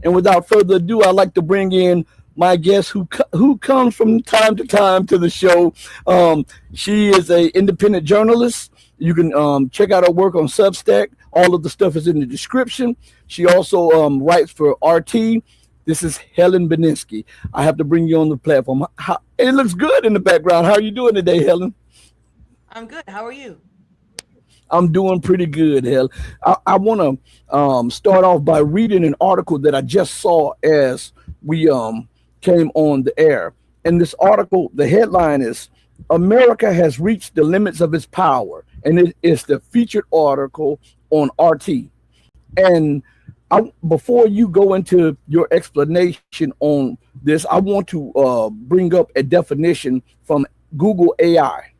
And without further ado, I'd like to bring in my guest who comes from time to time to the show. She is a independent journalist. You can check out her work on Substack. All of the stuff is in the description. She also writes for RT. This is Helen Buyniski. I have to bring you on the platform. It looks good in the background. How are you doing today, Helen? I'm good. How are you? I'm doing pretty good, Helen. I want to start off by reading an article that I just saw as we came on the air. And this article, the headline is America has reached the limits of its power. And it is the featured article on RT. And before you go into your explanation on this, I want to bring up a definition from Google AI.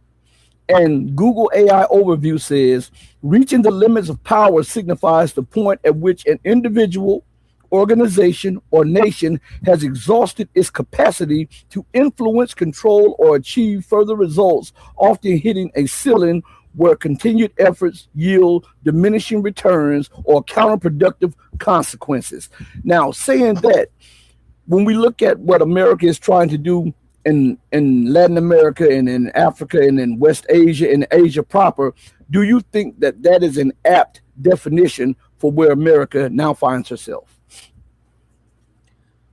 And Google AI overview says reaching the limits of power signifies the point at which an individual, organization, or nation has exhausted its capacity to influence, control, or achieve further results, often hitting a ceiling where continued efforts yield diminishing returns or counterproductive consequences. Now, saying that, when we look at what America is trying to do in Latin America and in Africa and in West Asia and Asia proper, do you think that that is an apt definition for where America now finds herself?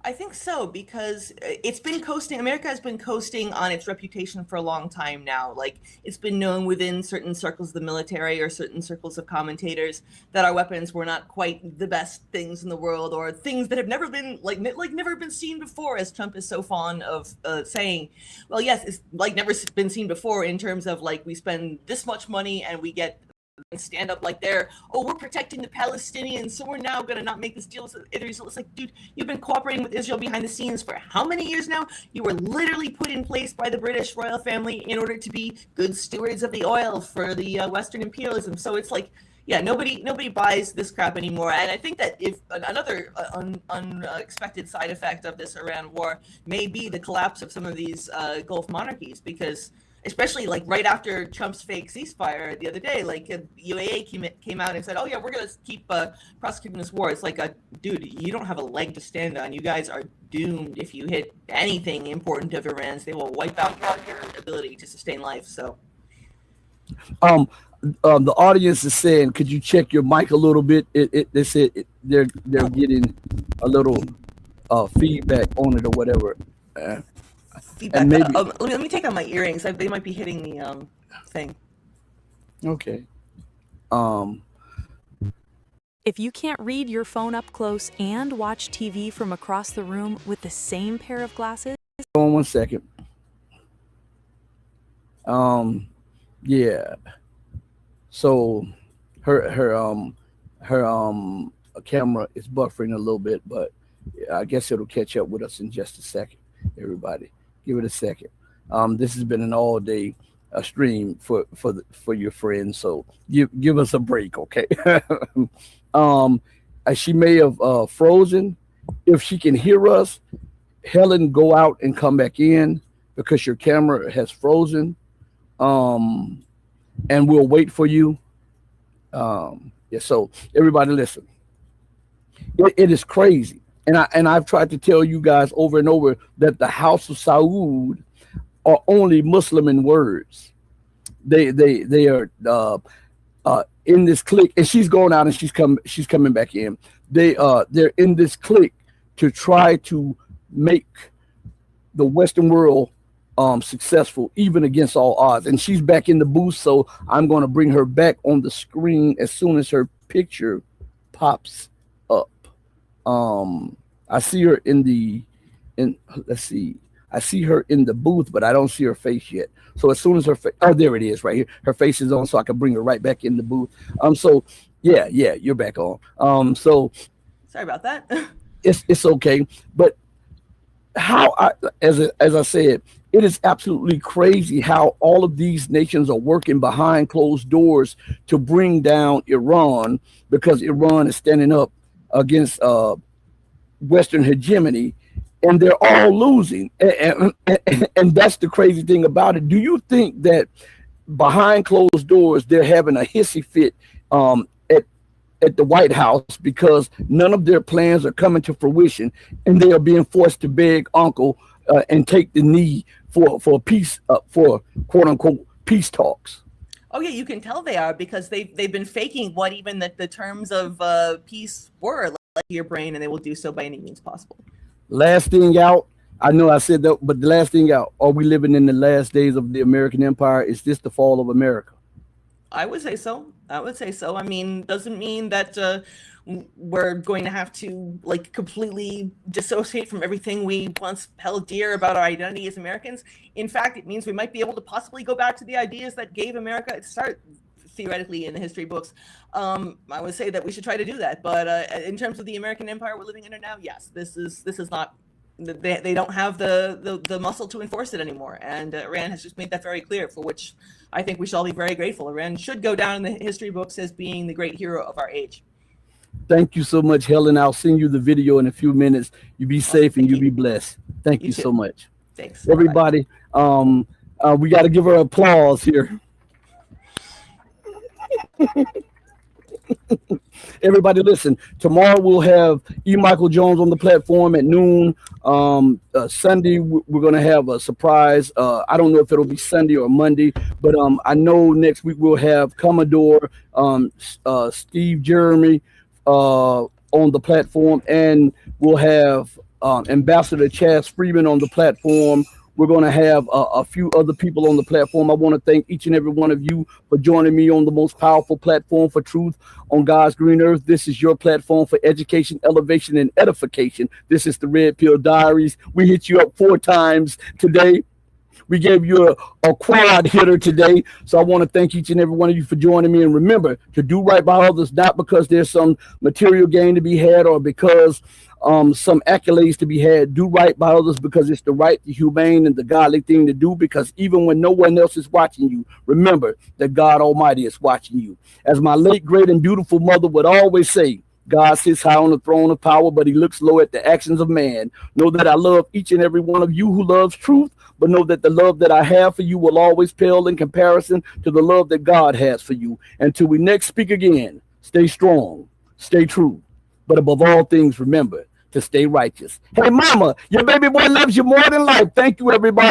I think so because it's been coasting. America has been coasting on its reputation for a long time now. Like it's been known within certain circles of the military or certain circles of commentators that our weapons were not quite the best things in the world, or things that have never been like never been seen before, as Trump is so fond of saying. Well, yes, it's like never been seen before in terms of like we spend this much money and we get stand up like they're, oh, we're protecting the Palestinians, so we're now going to not make this deal with Israel. It's like, dude, you've been cooperating with Israel behind the scenes for how many years now? You were literally put in place by the British royal family in order to be good stewards of the oil for the Western imperialism. So it's like, yeah, nobody buys this crap anymore. And I think that if another unexpected side effect of this Iran war may be the collapse of some of these Gulf monarchies, because especially like right after Trump's fake ceasefire the other day, like UAA came out and said, "Oh yeah, we're gonna keep prosecuting this war." It's like, dude, you don't have a leg to stand on. You guys are doomed if you hit anything important of Iran's. They will wipe out your ability to sustain life. So, Um, the audience is saying, could you check your mic a little bit? They said they're getting a little feedback on it or whatever. Uh, feedback. and maybe Let me take out my earrings. They might be hitting the thing. okay. Um, If you can't read your phone up close and watch TV from across the room with the same pair of glasses, hold on one second. Um, yeah. So her camera is buffering a little bit, but I guess it'll catch up with us in just a second. Everybody, give it a second. This has been an all day stream for your friends, so give us a break, okay? um, she may have frozen. If she can hear us, Helen, go out and come back in because your camera has frozen. Um, and we'll wait for you. Yeah. So everybody, listen. It is crazy, and I've tried to tell you guys over and over that the House of Saud are only Muslim in words. They are in this clique, and she's going out and she's coming back in. They're in this clique to try to make the Western world successful, even against all odds. And she's back in the booth, so I'm going to bring her back on the screen as soon as her picture pops up. I see her in let's see. I see her in the booth, but I don't see her face yet. So as soon as her face, oh, there it is, right here. Her face is on, so I can bring her right back in the booth. So yeah, you're back on. So Sorry about that. it's okay, but as I said, it is absolutely crazy how all of these nations are working behind closed doors to bring down Iran, because Iran is standing up against Western hegemony, and they're all losing. And that's the crazy thing about it. Do you think that behind closed doors they're having a hissy fit at at the White House because none of their plans are coming to fruition, and they are being forced to beg uncle and take the knee for peace, for quote unquote peace talks. Oh yeah, you can tell they are because they've been faking what even the terms of peace were like your brain, and they will do so by any means possible. Last thing out, I know I said that, but the last thing out, are we living in the last days of the American empire? Is this the fall of America? I would say so. I would say so. I mean, doesn't mean that we're going to have to like completely dissociate from everything we once held dear about our identity as Americans. In fact, it means we might be able to possibly go back to the ideas that gave America its start, theoretically, in the history books. I would say that we should try to do that. But in terms of the American empire we're living under now, yes, this is not. They don't have the muscle to enforce it anymore, and Iran has just made that very clear, for which I think we should all be very grateful. Iran should go down in the history books as being the great hero of our age. Thank you so much, Helen. I'll send you the video in a few minutes. You be safe and you be blessed. Thank you so much. Thanks, everybody. We got to give her applause here. Everybody listen, tomorrow we'll have E. Michael Jones on the platform at noon. Sunday we're going to have a surprise. I don't know if it'll be Sunday or Monday, but I know next week we'll have Commodore Steve Jeremy on the platform, and we'll have Ambassador Chaz Freeman on the platform. We're going to have a few other people on the platform. I want to thank each and every one of you for joining me on the most powerful platform for truth on God's green earth. This is your platform for education, elevation, and edification. This is the Red Pill Diaries. We hit you up 4 times today. We gave you a quad hitter today. So I want to thank each and every one of you for joining me. And remember to do right by others, not because there's some material gain to be had or because some accolades to be had. Do right by others because it's the right, the humane, and the godly thing to do, because even when no one else is watching you, remember that God Almighty is watching you. As my late, great, and beautiful mother would always say, God sits high on the throne of power, but he looks low at the actions of man. Know that I love each and every one of you who loves truth, but know that the love that I have for you will always pale in comparison to the love that God has for you. Until we next speak again, stay strong, stay true, but above all things, remember to stay righteous. Hey, mama, your baby boy loves you more than life. Thank you, everybody.